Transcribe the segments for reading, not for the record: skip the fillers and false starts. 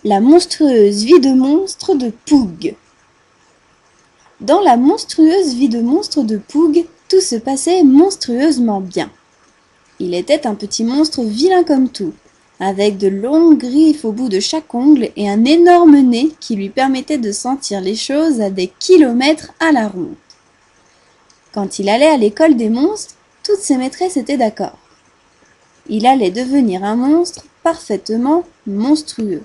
La monstrueuse vie de monstre de Poug. Dans la monstrueuse vie de monstre de Poug, tout se passait monstrueusement bien. Il était un petit monstre vilain comme tout, avec de longues griffes au bout de chaque ongle et un énorme nez qui lui permettait de sentir les choses à des kilomètres à la ronde. Quand il allait à l'école des monstres, toutes ses maîtresses étaient d'accord. Il allait devenir un monstre parfaitement monstrueux.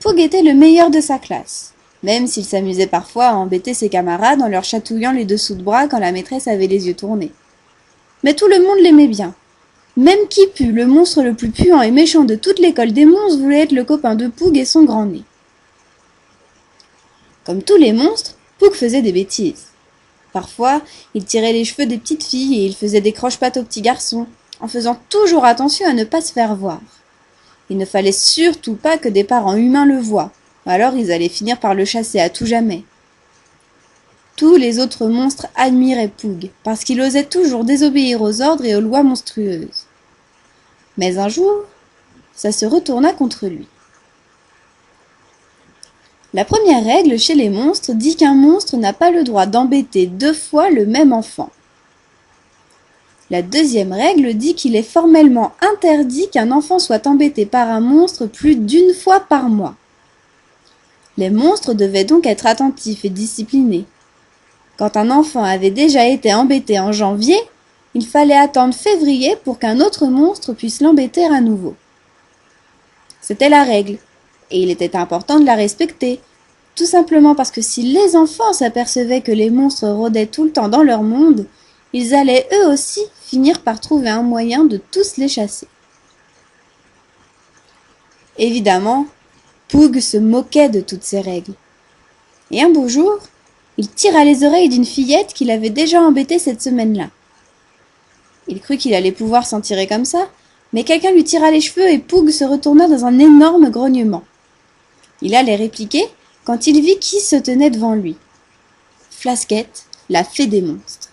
Poug était le meilleur de sa classe, même s'il s'amusait parfois à embêter ses camarades en leur chatouillant les dessous de bras quand la maîtresse avait les yeux tournés. Mais tout le monde l'aimait bien. Même Kipu, le monstre le plus puant et méchant de toute l'école des monstres, voulait être le copain de Poug et son grand nez. Comme tous les monstres, Poug faisait des bêtises. Parfois, il tirait les cheveux des petites filles et il faisait des croche-pattes aux petits garçons, en faisant toujours attention à ne pas se faire voir. Il ne fallait surtout pas que des parents humains le voient, alors ils allaient finir par le chasser à tout jamais. Tous les autres monstres admiraient Poug, parce qu'il osait toujours désobéir aux ordres et aux lois monstrueuses. Mais un jour, ça se retourna contre lui. La première règle chez les monstres dit qu'un monstre n'a pas le droit d'embêter 2 fois le même enfant. La deuxième règle dit qu'il est formellement interdit qu'un enfant soit embêté par un monstre plus d'1 fois par mois. Les monstres devaient donc être attentifs et disciplinés. Quand un enfant avait déjà été embêté en janvier, il fallait attendre février pour qu'un autre monstre puisse l'embêter à nouveau. C'était la règle, et il était important de la respecter, tout simplement parce que si les enfants s'apercevaient que les monstres rôdaient tout le temps dans leur monde, ils allaient eux aussi finir par trouver un moyen de tous les chasser. Évidemment, Poug se moquait de toutes ces règles. Et un beau jour, il tira les oreilles d'une fillette qu'il avait déjà embêtée cette semaine-là. Il crut qu'il allait pouvoir s'en tirer comme ça, mais quelqu'un lui tira les cheveux et Poug se retourna dans un énorme grognement. Il allait répliquer quand il vit qui se tenait devant lui. Flasquette, la fée des monstres.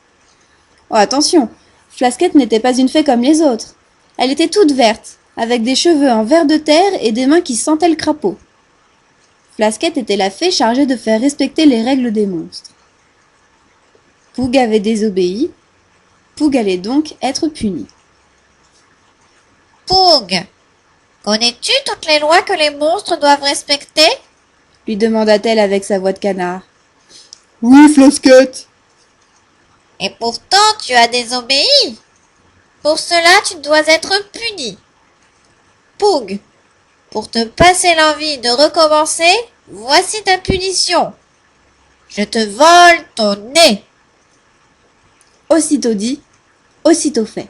Oh attention, Flasquette n'était pas une fée comme les autres. Elle était toute verte, avec des cheveux en ver de terre et des mains qui sentaient le crapaud. Flasquette était la fée chargée de faire respecter les règles des monstres. Poug avait désobéi. Poug allait donc être puni. Poug, connais-tu toutes les lois que les monstres doivent respecter? Lui demanda-t-elle avec sa voix de canard. Oui, Flasquette. Et pourtant tu as désobéi. Pour cela tu dois être puni. Poug, pour te passer l'envie de recommencer, voici ta punition. Je te vole ton nez. Aussitôt dit, aussitôt fait.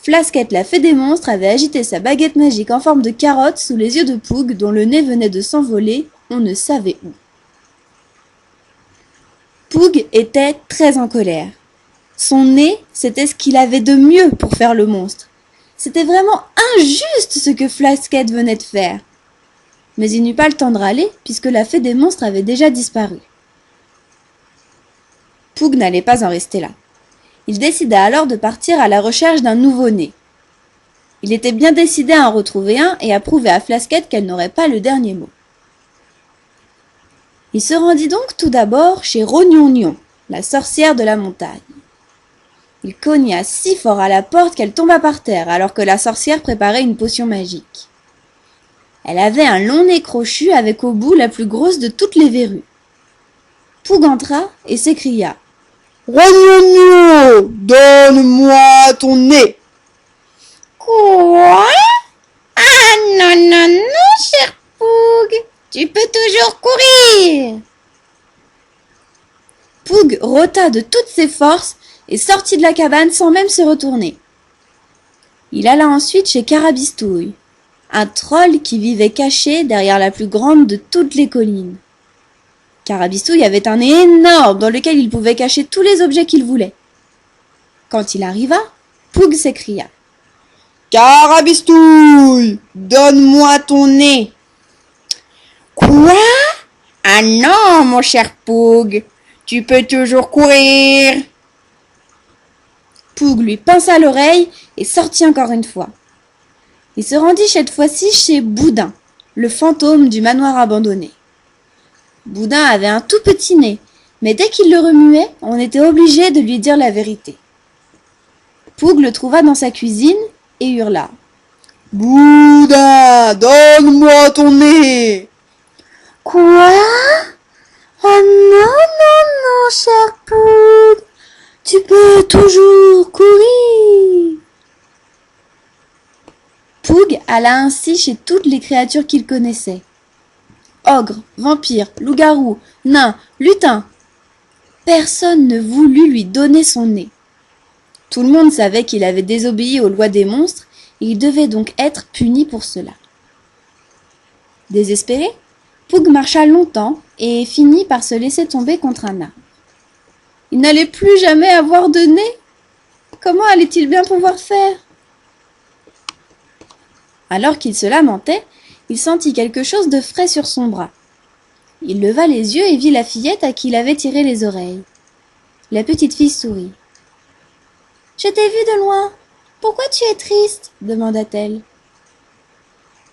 Flasquette, la fée des monstres, avait agité sa baguette magique en forme de carotte sous les yeux de Poug, dont le nez venait de s'envoler, on ne savait où. Poug était très en colère. Son nez, c'était ce qu'il avait de mieux pour faire le monstre. C'était vraiment injuste ce que Flasquette venait de faire. Mais il n'eut pas le temps de râler, puisque la fée des monstres avait déjà disparu. Poug n'allait pas en rester là. Il décida alors de partir à la recherche d'un nouveau-né. Il était bien décidé à en retrouver un et à prouver à Flasquette qu'elle n'aurait pas le dernier mot. Il se rendit donc tout d'abord chez Rognonion, la sorcière de la montagne. Il cogna si fort à la porte qu'elle tomba par terre alors que la sorcière préparait une potion magique. Elle avait un long nez crochu avec au bout la plus grosse de toutes les verrues. Poug entra et s'écria « Rognonio, donne-moi ton nez. Quoi? Ah non, non, non, cher Poug, tu peux toujours courir. Poug rôta de toutes ses forces et sortit de la cabane sans même se retourner. Il alla ensuite chez Carabistouille, un troll qui vivait caché derrière la plus grande de toutes les collines. Carabistouille avait un nez énorme dans lequel il pouvait cacher tous les objets qu'il voulait. Quand il arriva, Poug s'écria « Carabistouille, donne-moi ton nez. »« Quoi? Ah non, mon cher Poug, tu peux toujours courir. » Poug lui pinça l'oreille et sortit encore une fois. Il se rendit cette fois-ci chez Boudin, le fantôme du manoir abandonné. Boudin avait un tout petit nez, mais dès qu'il le remuait, on était obligé de lui dire la vérité. Poug le trouva dans sa cuisine et hurla. « Boudin, donne-moi ton nez !»« Quoi ? Oh non, non, non, cher Poug, tu peux toujours courir. » Poug alla ainsi chez toutes les créatures qu'il connaissait. Ogres, vampires, loups-garous, nains, lutins. Personne ne voulut lui donner son nez. Tout le monde savait qu'il avait désobéi aux lois des monstres et il devait donc être puni pour cela. Désespéré, Poug marcha longtemps et finit par se laisser tomber contre un arbre. Il n'allait plus jamais avoir de nez. Comment allait-il bien pouvoir faire ? Alors qu'il se lamentait, il sentit quelque chose de frais sur son bras. Il leva les yeux et vit la fillette à qui il avait tiré les oreilles. La petite fille sourit. « Je t'ai vu de loin. Pourquoi tu es triste ?» demanda-t-elle.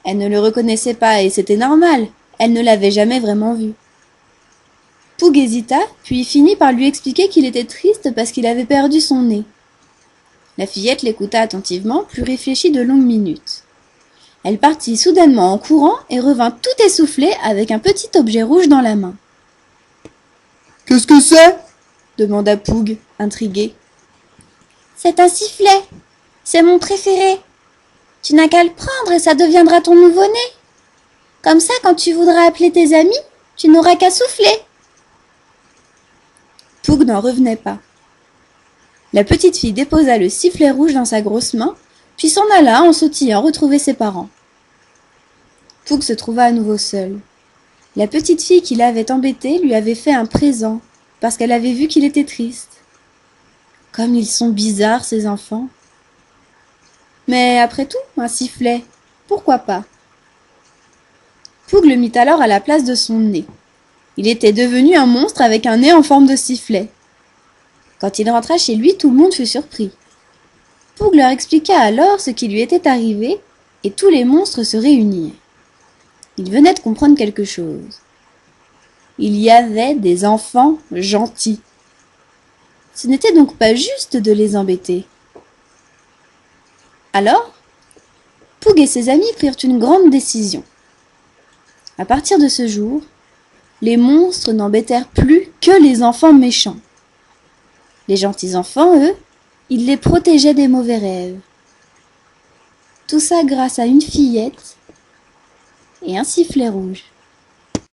Elle ne le reconnaissait pas et c'était normal. Elle ne l'avait jamais vraiment vu. Poug hésita, puis finit par lui expliquer qu'il était triste parce qu'il avait perdu son nez. La fillette l'écouta attentivement, puis réfléchit de longues minutes. Elle partit soudainement en courant et revint tout essoufflée avec un petit objet rouge dans la main. « Qu'est-ce que c'est ?» demanda Poug, intrigué. « C'est un sifflet. C'est mon préféré. Tu n'as qu'à le prendre et ça deviendra ton nouveau-né. Comme ça, quand tu voudras appeler tes amis, tu n'auras qu'à souffler. » Poug n'en revenait pas. La petite fille déposa le sifflet rouge dans sa grosse main, puis s'en alla en sautillant retrouver ses parents. Poug se trouva à nouveau seul. La petite fille qui l'avait embêté lui avait fait un présent, parce qu'elle avait vu qu'il était triste. Comme ils sont bizarres, ces enfants. Mais après tout, un sifflet, pourquoi pas ? Poug le mit alors à la place de son nez. Il était devenu un monstre avec un nez en forme de sifflet. Quand il rentra chez lui, tout le monde fut surpris. Poug leur expliqua alors ce qui lui était arrivé et tous les monstres se réunirent. Ils venaient de comprendre quelque chose. Il y avait des enfants gentils. Ce n'était donc pas juste de les embêter. Alors, Poug et ses amis prirent une grande décision. À partir de ce jour, les monstres n'embêtèrent plus que les enfants méchants. Les gentils enfants, eux, ils les protégeaient des mauvais rêves. Tout ça grâce à une fillette et un sifflet rouge.